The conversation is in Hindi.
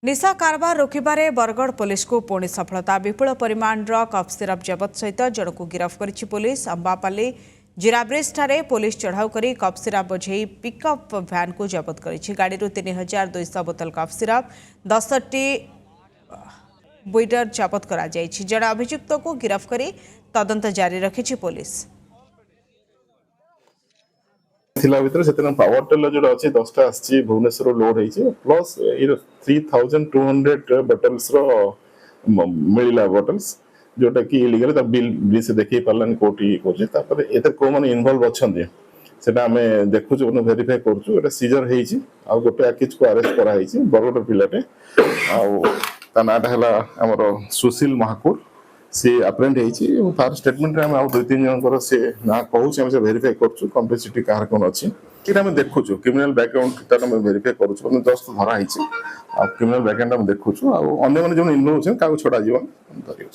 निशा कारबार रोकबारे बरगढ़ पुलिस को पुणी सफलता। विपुल परिमाण कफ सिरप जबत सहित जन को गिरफ्त करिछि पुलिस। अंबापाली जिराब्रिज ठारे पुलिस चढ़ाऊ करी कफ सिरप बोझे पिकअप भ्यान को जबत करिछि। गाड़ी 3200 बोतल कफ सिरप 10टी बुइडर जबत करा जाइछि। जड़े अभियुक्त को गिरफ्त करी तदंत जारी रखिछि पुलिस। पावर टेलर जो अच्छे 10टा आसी भुवनेश्वर लोड हो प्लस 3200 बटल्स मिलला बटल्स जोटा कि इलिगल बिल से देखी पार्लानी कोटी कोचे एते को माने इन्वॉल्व अछंती सेटा हमें देखु जो वेरीफाई करछु। एटा सीजर हेछि आ गोटे अकिज को अरेस्ट करा हेछि बरगड़ पिलाटे आ ता नाटा हला हमर सुशील महाकुर से अप्रेंट हेछि। फार स्टेटमेंट रे हम आ दो तीन जन से ना कहू से वेरीफाई करछु कॉम्प्लेक्सिटी कार कोन अछि कि हम देखु क्रिमिनल बैकग्राउंड ता हम वेरीफाई करछु मतलब जस्ट धरा हेछि आ क्रिमिनल बैकग्राउंड हम देखु आ अन्य माने जो इन्वॉल्व छै का छडा जीवन धरियो।